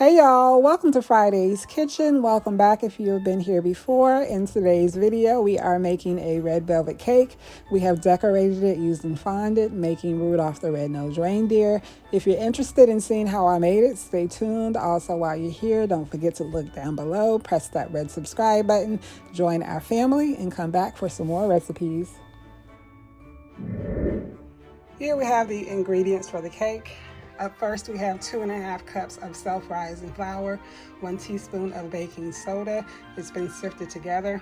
Hey y'all, welcome to Friday's Kitchen. Welcome back if you have been here before. In today's video, we are making a red velvet cake. We have decorated it using fondant, making Rudolph the red-nosed reindeer. If you're interested in seeing how I made it, stay tuned. Also, while you're here, don't forget to look down below, press that red subscribe button, join our family, and come back for some more recipes. Here we have the ingredients for the cake. Up first, we have 2½ cups of self-rising flour, 1 teaspoon of baking soda. It's been sifted together.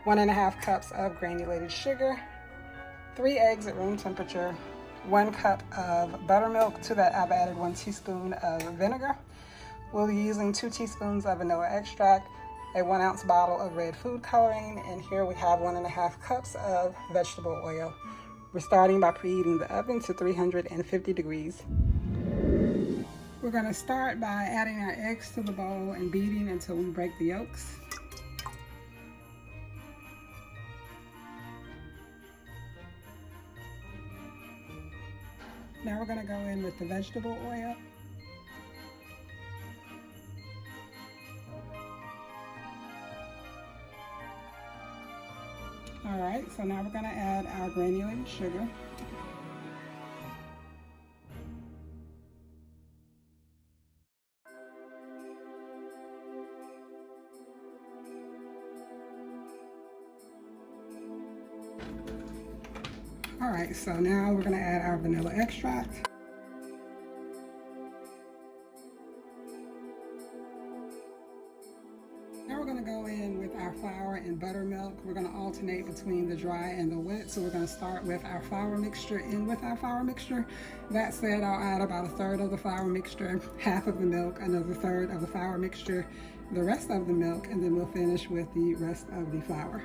1½ cups of granulated sugar, 3 eggs at room temperature, 1 cup of buttermilk. To that, I've added 1 teaspoon of vinegar. We'll be using 2 teaspoons of vanilla extract, a 1-ounce bottle of red food coloring, and here we have 1½ cups of vegetable oil. We're starting by preheating the oven to 350 degrees. We're going to start by adding our eggs to the bowl and beating until we break the yolks. Now we're going to go in with the vegetable oil. Alright, so now we're going to add our granulated sugar. Alright, so now we're going to add our vanilla extract. Now we're going to go in with our flour and buttermilk. We're going to alternate between the dry and the wet. So we're going to start with our flour mixture. That said, I'll add about 1/3 of the flour mixture, half of the milk, another 1/3 of the flour mixture, the rest of the milk, and then we'll finish with the rest of the flour.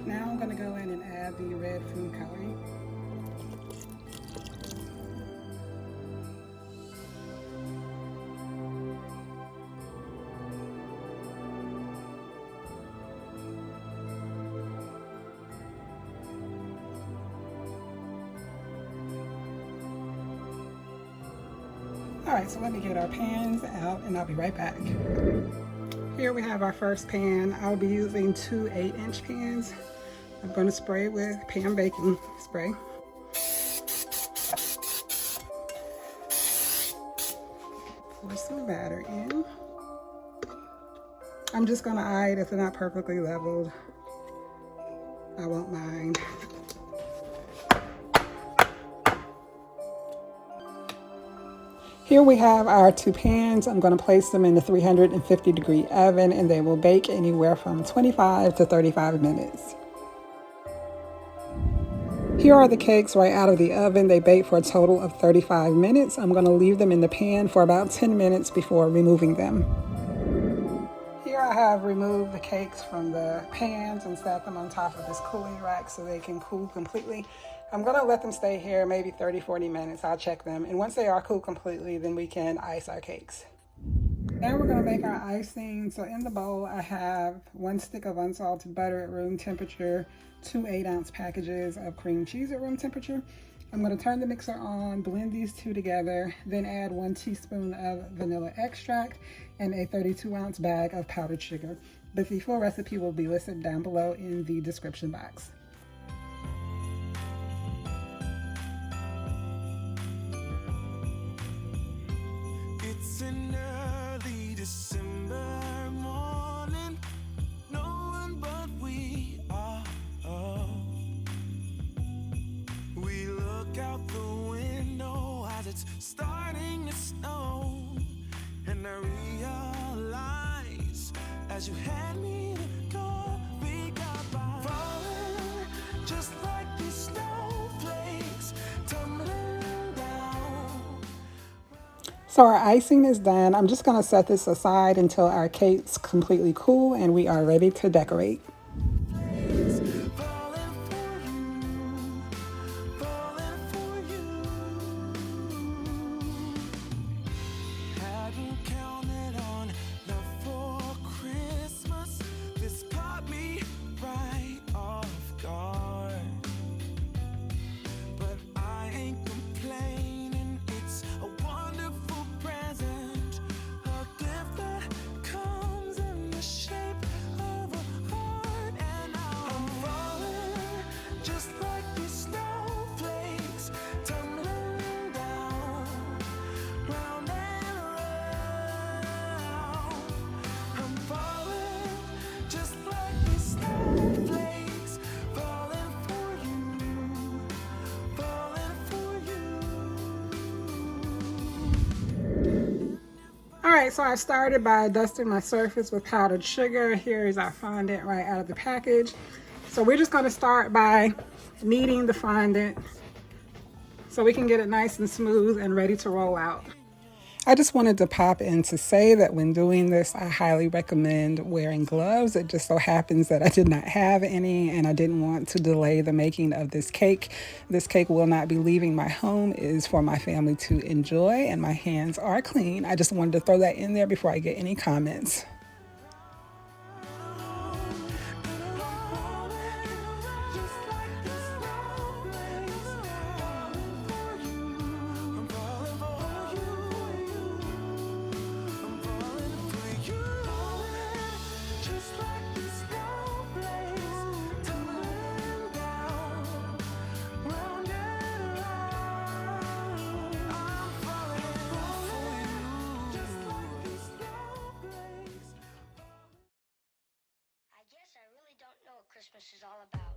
Now I'm going to go in and add the red food coloring. Alright, so let me get our pans out and I'll be right back. Here we have our first pan. I'll be using 2 8-inch pans. I'm going to spray with pan baking spray. Pour some batter in. I'm just going to eye it if they're not perfectly leveled. I won't mind. Here we have our 2 pans. I'm going to place them in the 350-degree oven and they will bake anywhere from 25 to 35 minutes. Here are the cakes right out of the oven. They bake for a total of 35 minutes. I'm going to leave them in the pan for about 10 minutes before removing them. Here I have removed the cakes from the pans and set them on top of this cooling rack so they can cool completely. I'm going to let them stay here maybe 30-40 minutes. I'll check them, and once they are cool completely, then we can ice our cakes. Now we're going to make our icing. So in the bowl I have 1 stick of unsalted butter at room temperature, 2 8-ounce packages of cream cheese at room temperature. I'm going to turn the mixer on, blend these 2 together, then add 1 teaspoon of vanilla extract and a 32-ounce bag of powdered sugar. But the full recipe will be listed down below in the description box. It's an early December morning, no one but we are. We look out the window as it's So our icing is done. I'm just going to set this aside until our cake's completely cool and we are ready to decorate. Alright, so I started by dusting my surface with powdered sugar. Here is our fondant right out of the package. So we're just going to start by kneading the fondant so we can get it nice and smooth and ready to roll out. I just wanted to pop in to say that when doing this, I highly recommend wearing gloves. It just so happens that I did not have any and I didn't want to delay the making of this cake. This cake will not be leaving my home. It is for my family to enjoy and my hands are clean. I just wanted to throw that in there before I get any comments. Christmas is all about.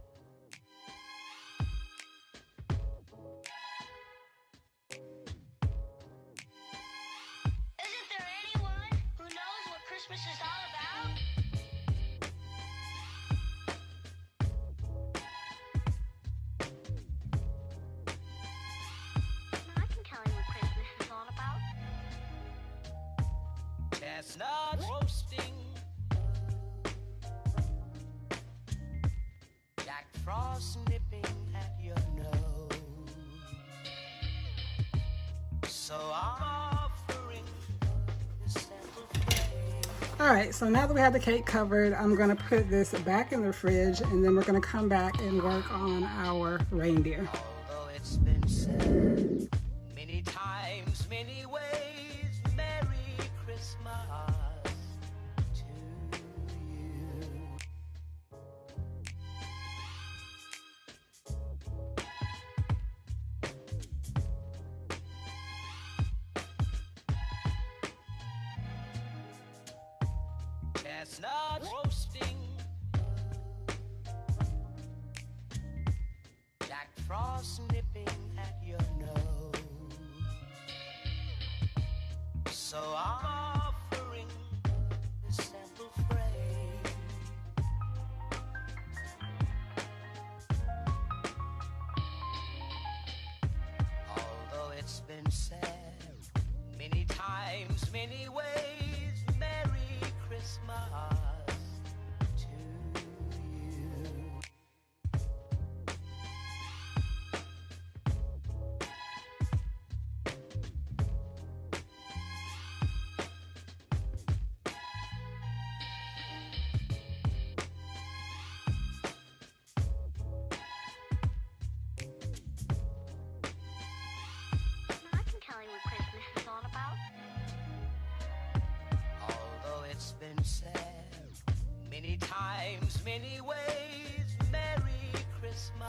Isn't there anyone who knows what Christmas is all about? I can tell you what Christmas is all about. Chestnuts roasting, Jack Frost nipping at your nose. So I'm offering this simple phrase. Alright, so now that we have the cake covered, I'm going to put this back in the fridge and then we're going to come back and work on our reindeer. Although it's been said many times, many ways, Merry Christmas to you. Chestnut roasting, Jack Frost nipping at your nose. So I'm offering this simple phrase. Although it's been said many times, many ways, Merry Christmas to you. I can tell you what Christmas is all about. Although it's been said many times, many ways, Merry Christmas.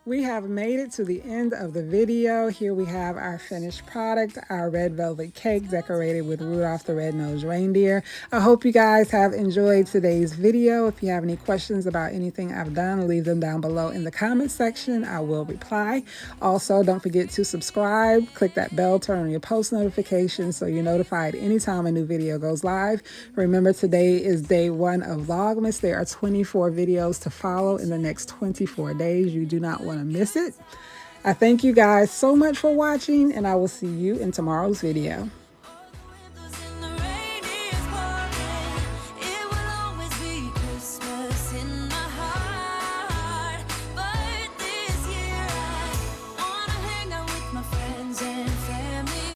We have made it to the end of the video. Here we have our finished product, our red velvet cake decorated with Rudolph the Red-Nosed Reindeer. I hope you guys have enjoyed today's video. If you have any questions about anything I've done, leave them down below in the comment section. I will reply. Also, don't forget to subscribe. Click that bell, turn on your post notifications so you're notified anytime a new video goes live. Remember, today is day 1 of Vlogmas. There are 24 videos to follow in the next 24 days. You do not want to miss it. I thank you guys so much for watching, and I will see you in tomorrow's video.